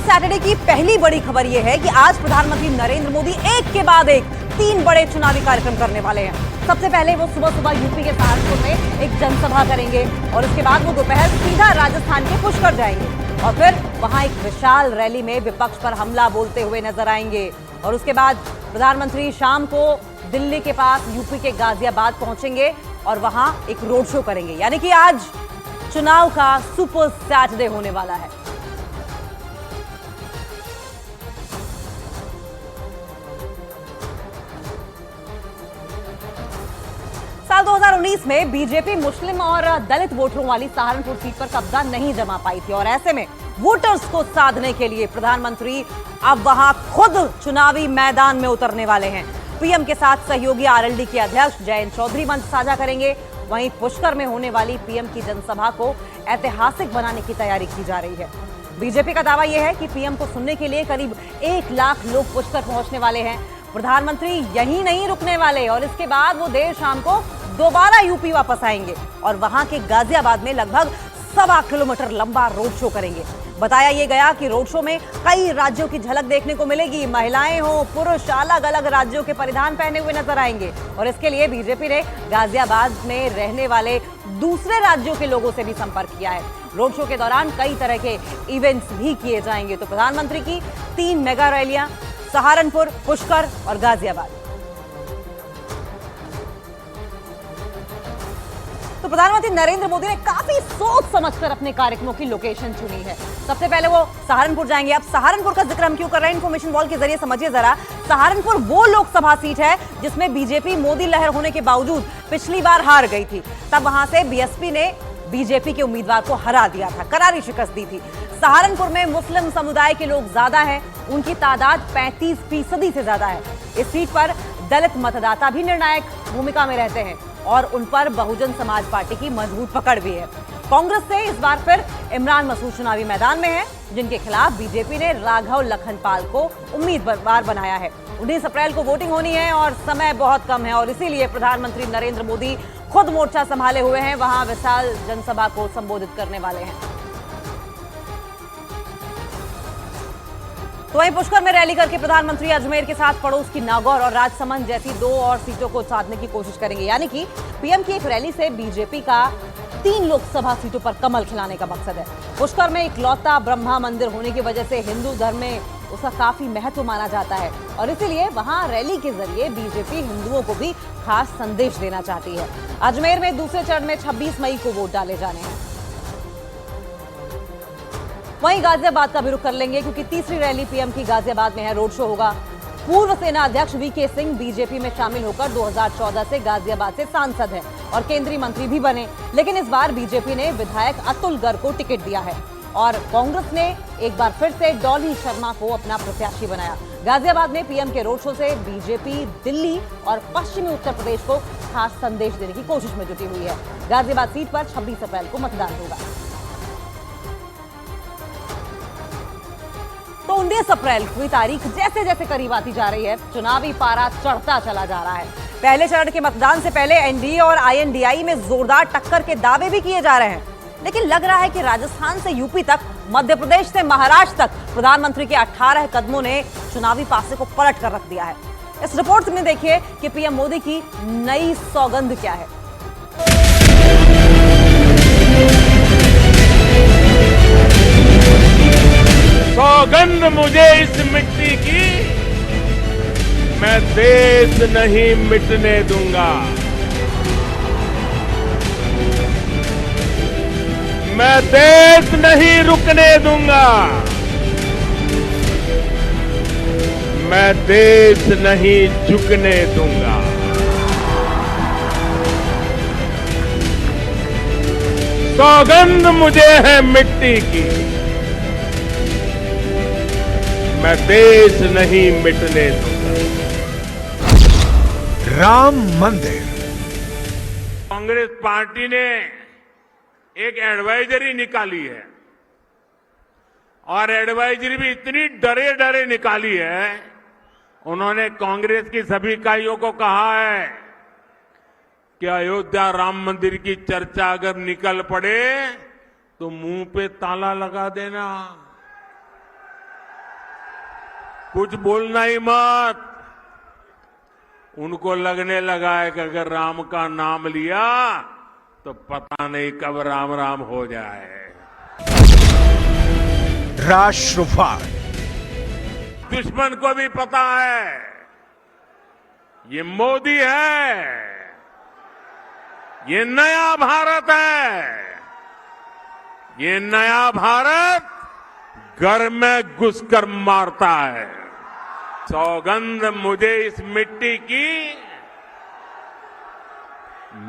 Saturday की पहली बड़ी खबर यह है कि आज प्रधानमंत्री नरेंद्र मोदी एक के बाद एक 3 बड़े चुनावी कार्यक्रम करने वाले हैं। सबसे पहले वो सुबह सुबह यूपी के सहारनपुर में एक जनसभा करेंगे और उसके बाद वो दोपहर सीधा राजस्थान के पुष्कर जाएंगे और फिर वहां एक विशाल रैली में विपक्ष पर हमला बोलते हुए नजर आएंगे। और उसके बाद प्रधानमंत्री शाम को दिल्ली के पास यूपी के गाजियाबाद पहुंचेंगे और वहां एक रोड शो करेंगे। यानी कि आज चुनाव का सुपर सैटरडे होने वाला है। साल 2019 में बीजेपी मुस्लिम और दलित वोटरों वाली सहारनपुर सीट पर कब्जा नहीं जमा पाई थी और ऐसे में वोटर्स को साधने के लिए प्रधानमंत्री अब वहां खुद चुनावी मैदान में उतरने वाले हैं। पीएम के साथ सहयोगी आरएलडी के अध्यक्ष जयंत चौधरी मंच साझा करेंगे। वहीं पुष्कर में होने वाली पीएम की जनसभा को ऐतिहासिक बनाने की तैयारी की जा रही है। बीजेपी का दावा यह है कि पीएम को सुनने के लिए करीब 1 लाख लोग पुष्कर पहुंचने वाले हैं। प्रधानमंत्री यहीं नहीं रुकने वाले और इसके बाद वो देर शाम को दोबारा यूपी वापस आएंगे और वहां के गाजियाबाद में लगभग 1.25 किलोमीटर लंबा रोड शो करेंगे। बताया यह गया कि रोड शो में कई राज्यों की झलक देखने को मिलेगी। महिलाएं हो पुरुष अलग अलग राज्यों के परिधान पहने हुए नजर आएंगे और इसके लिए बीजेपी ने गाजियाबाद में रहने वाले दूसरे राज्यों के लोगों से भी संपर्क किया है। रोड शो के दौरान कई तरह के इवेंट्स भी किए जाएंगे। तो प्रधानमंत्री की 3 मेगा रैलियां सहारनपुर, पुष्कर और गाजियाबाद। तो प्रधानमंत्री नरेंद्र मोदी ने काफी सोच समझकर अपने कार्यक्रमों की लोकेशन चुनी है। सबसे पहले वो सहारनपुर जाएंगे। अब सहारनपुर का जिक्र हम क्यों कर रहे हैं, इंफॉर्मेशन वॉल के जरिए समझिए जरा। सहारनपुर वो लोकसभा सीट है जिसमें बीजेपी मोदी लहर होने के बावजूद पिछली बार हार गई थी। तब वहां से बीएसपी ने बीजेपी के उम्मीदवार को हरा दिया था, करारी शिकस्त दी थी। सहारनपुर में मुस्लिम समुदाय के लोग ज्यादा हैं, उनकी तादाद 35% से ज्यादा है। इस सीट पर दलित मतदाता भी निर्णायक भूमिका में रहते हैं और उन पर बहुजन समाज पार्टी की मजबूत पकड़ भी है। कांग्रेस से इस बार फिर इमरान मसूद चुनावी मैदान में है, जिनके खिलाफ बीजेपी ने राघव लखनपाल को उम्मीदवार बनाया है। 19 अप्रैल को वोटिंग होनी है और समय बहुत कम है और इसीलिए प्रधानमंत्री नरेंद्र मोदी खुद मोर्चा संभाले हुए हैं। वहां विशाल जनसभा को संबोधित करने वाले हैं। तो वहीं पुष्कर में रैली करके प्रधानमंत्री अजमेर के साथ पड़ोस की नागौर और राजसमंद जैसी 2 और सीटों को साधने की कोशिश करेंगे। यानी कि पीएम की एक रैली से बीजेपी का 3 लोकसभा सीटों पर कमल खिलाने का मकसद है। पुष्कर में इकलौता ब्रह्मा मंदिर होने की वजह से हिंदू धर्म में उसका काफी महत्व माना जाता है और इसीलिए वहां रैली के जरिए बीजेपी हिंदुओं को भी खास संदेश देना चाहती है। अजमेर में दूसरे चरण में 26 मई को वोट डाले जाने हैं। वहीं गाजियाबाद का भी रुख कर लेंगे क्योंकि तीसरी रैली पीएम की गाजियाबाद में है। रोड शो होगा। पूर्व सेना अध्यक्ष वीके सिंह बीजेपी में शामिल होकर 2014 से गाजियाबाद से सांसद हैं और केंद्रीय मंत्री भी बने, लेकिन इस बार बीजेपी ने विधायक अतुल गर्ग को टिकट दिया है और कांग्रेस ने एक बार फिर से डॉली शर्मा को अपना प्रत्याशी बनाया। गाजियाबाद में पीएम के रोड शो से बीजेपी दिल्ली और पश्चिमी उत्तर प्रदेश को खास संदेश देने की कोशिश में जुटी हुई है। गाजियाबाद सीट पर 26 अप्रैल को मतदान होगा। तो 19 अप्रैल की तारीख जैसे जैसे करीब आती जा रही है, चुनावी पारा चढ़ता चला जा रहा है। पहले चरण के मतदान से पहले एनडीए और आईएनडीआई में जोरदार टक्कर के दावे भी किए जा रहे हैं, लेकिन लग रहा है कि राजस्थान से यूपी तक, मध्य प्रदेश से महाराष्ट्र तक प्रधानमंत्री के 18 कदमों ने चुनावी पासे को पलट कर रख दिया है। इस रिपोर्ट में देखिए कि पीएम मोदी की नई सौगंध क्या है। सौगंध मुझे इस मिट्टी की, मैं देश नहीं मिटने दूंगा। मैं देश नहीं रुकने दूंगा। मैं देश नहीं झुकने दूंगा। सौगंध मुझे है मिट्टी की, मैं देश नहीं मिटने दूंगा। राम मंदिर। कांग्रेस पार्टी ने एक एडवाइजरी निकाली है और एडवाइजरी भी इतनी डरे डरे निकाली है। उन्होंने कांग्रेस की सभी इकाइयों को कहा है कि अयोध्या राम मंदिर की चर्चा अगर निकल पड़े तो मुंह पे ताला लगा देना। कुछ बोलना ही मत। उनको लगने लगा है कि अगर राम का नाम लिया तो पता नहीं कब राम राम हो जाए। राष्ट्रवाद, दुश्मन को भी पता है ये मोदी है, ये नया भारत है। ये नया भारत घर में घुसकर मारता है। सौगंध मुझे इस मिट्टी की,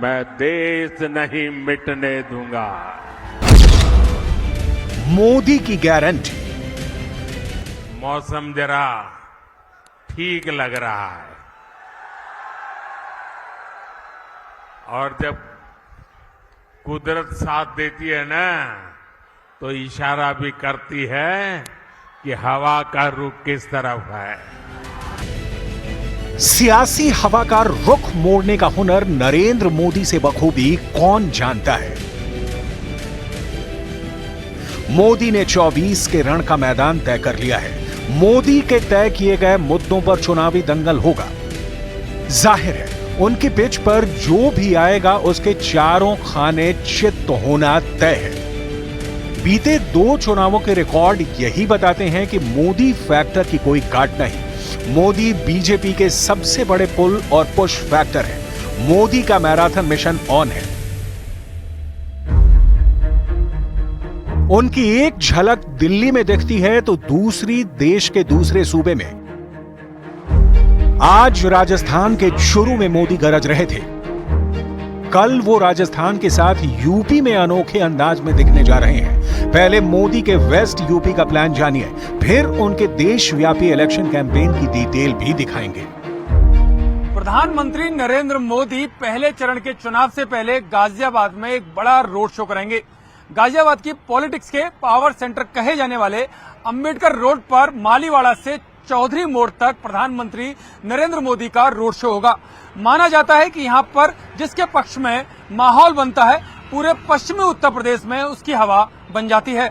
मैं देश नहीं मिटने दूंगा। मोदी की गारंटी। मौसम जरा ठीक लग रहा है और जब कुदरत साथ देती है ना तो इशारा भी करती है कि हवा का रुख किस तरफ है। सियासी हवा का रुख मोड़ने का हुनर नरेंद्र मोदी से बखूबी कौन जानता है। मोदी ने 24 के रण का मैदान तय कर लिया है। मोदी के तय किए गए मुद्दों पर चुनावी दंगल होगा। जाहिर है उनकी पिच पर जो भी आएगा उसके चारों खाने चित्त होना तय है। बीते 2 चुनावों के रिकॉर्ड यही बताते हैं कि मोदी फैक्टर की कोई काट नहीं। मोदी बीजेपी के सबसे बड़े पुल और पुश फैक्टर है। मोदी का मैराथन मिशन ऑन है। उनकी एक झलक दिल्ली में दिखती है तो दूसरी देश के दूसरे सूबे में। आज राजस्थान के चुरू में मोदी गरज रहे थे। कल वो राजस्थान के साथ यूपी में अनोखे अंदाज में दिखने जा रहे हैं। पहले मोदी के वेस्ट यूपी का प्लान जानिए, फिर उनके देशव्यापी इलेक्शन कैंपेन की डिटेल भी दिखाएंगे। प्रधानमंत्री नरेंद्र मोदी पहले चरण के चुनाव से पहले गाजियाबाद में एक बड़ा रोड शो करेंगे। गाजियाबाद की पॉलिटिक्स के पावर सेंटर कहे जाने वाले अंबेडकर रोड पर मालीवाड़ा से चौधरी मोड़ तक प्रधानमंत्री नरेंद्र मोदी का रोड शो होगा। माना जाता है कि यहां पर जिसके पक्ष में माहौल बनता है पूरे पश्चिमी उत्तर प्रदेश में उसकी हवा बन जाती है।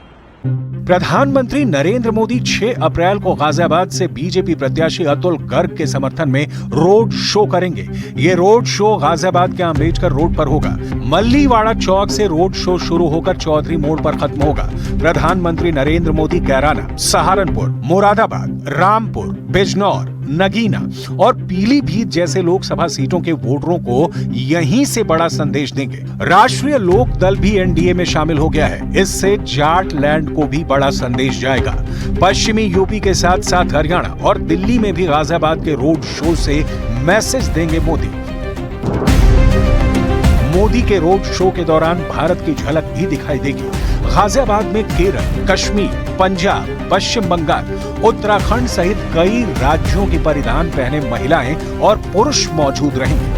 प्रधानमंत्री नरेंद्र मोदी 6 अप्रैल को गाजियाबाद से बीजेपी प्रत्याशी अतुल गर्ग के समर्थन में रोड शो करेंगे। ये रोड शो गाजियाबाद के अम्बेडकर रोड पर होगा। मल्लीवाड़ा चौक से रोड शो शुरू होकर चौधरी मोड़ पर खत्म होगा। प्रधानमंत्री नरेंद्र मोदी कैराना, सहारनपुर, मुरादाबाद, रामपुर, बिजनौर, नगीना और पीलीभीत जैसे लोकसभा सीटों के वोटरों को यहीं से बड़ा संदेश देंगे। राष्ट्रीय लोक दल भी एनडीए में शामिल हो गया है। इससे जाट लैंड को भी बड़ा संदेश जाएगा। पश्चिमी यूपी के साथ साथ हरियाणा और दिल्ली में भी गाजियाबाद के रोड शो से मैसेज देंगे मोदी। मोदी के रोड शो के दौरान भारत की झलक भी दिखाई देगी। गाजियाबाद में केरल, कश्मीर, पंजाब, पश्चिम बंगाल, उत्तराखंड सहित कई राज्यों की परिधान पहने महिलाएं और पुरुष मौजूद रहेंगे।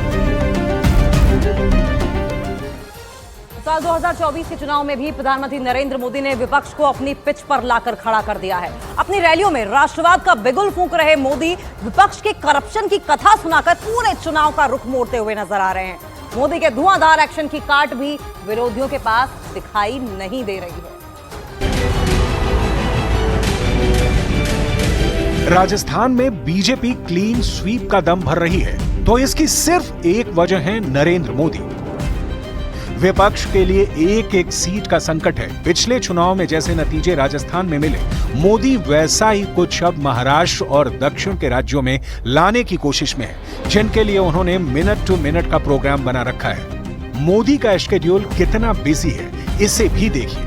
साल 2024 के चुनाव में भी प्रधानमंत्री नरेंद्र मोदी ने विपक्ष को अपनी पिच पर लाकर खड़ा कर दिया है। अपनी रैलियों में राष्ट्रवाद का बिगुल फूंक रहे मोदी विपक्ष के करप्शन की कथा सुनाकर पूरे चुनाव का रुख मोड़ते हुए नजर आ रहे हैं। मोदी के धुआंधार एक्शन की काट भी विरोधियों के पास दिखाई नहीं दे रही है। राजस्थान में बीजेपी क्लीन स्वीप का दम भर रही है तो इसकी सिर्फ एक वजह है नरेंद्र मोदी। विपक्ष के लिए एक एक सीट का संकट है। पिछले चुनाव में जैसे नतीजे राजस्थान में मिले, मोदी वैसा ही कुछ अब महाराष्ट्र और दक्षिण के राज्यों में लाने की कोशिश में है, जिनके लिए उन्होंने मिनट टू मिनट का प्रोग्राम बना रखा है। मोदी का शेड्यूल कितना बिजी है इसे भी देखिए।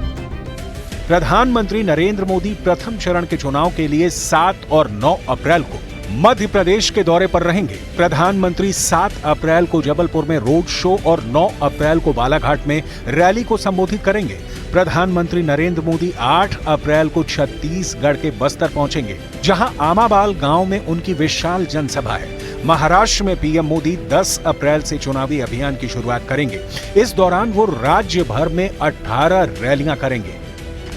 प्रधानमंत्री नरेंद्र मोदी प्रथम चरण के चुनाव के लिए 7 और 9 अप्रैल को मध्य प्रदेश के दौरे पर रहेंगे। प्रधानमंत्री 7 अप्रैल को जबलपुर में रोड शो और 9 अप्रैल को बालाघाट में रैली को संबोधित करेंगे। प्रधानमंत्री नरेंद्र मोदी 8 अप्रैल को छत्तीसगढ़ के बस्तर पहुंचेंगे, जहां आमाबाल गांव में उनकी विशाल जनसभा है। महाराष्ट्र में पीएम मोदी 10 अप्रैल से चुनावी अभियान की शुरुआत करेंगे। इस दौरान वो राज्य भर में 18 रैलियां करेंगे।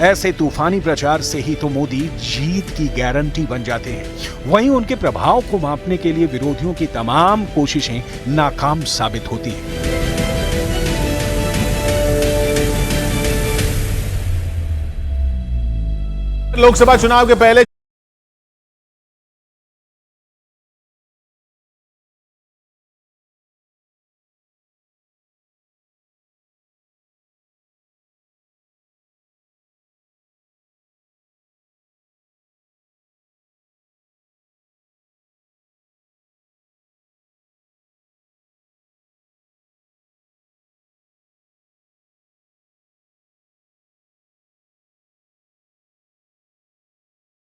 ऐसे तूफानी प्रचार से ही तो मोदी जीत की गारंटी बन जाते हैं। वहीं उनके प्रभाव को मापने के लिए विरोधियों की तमाम कोशिशें नाकाम साबित होती हैं। लोकसभा चुनाव के पहले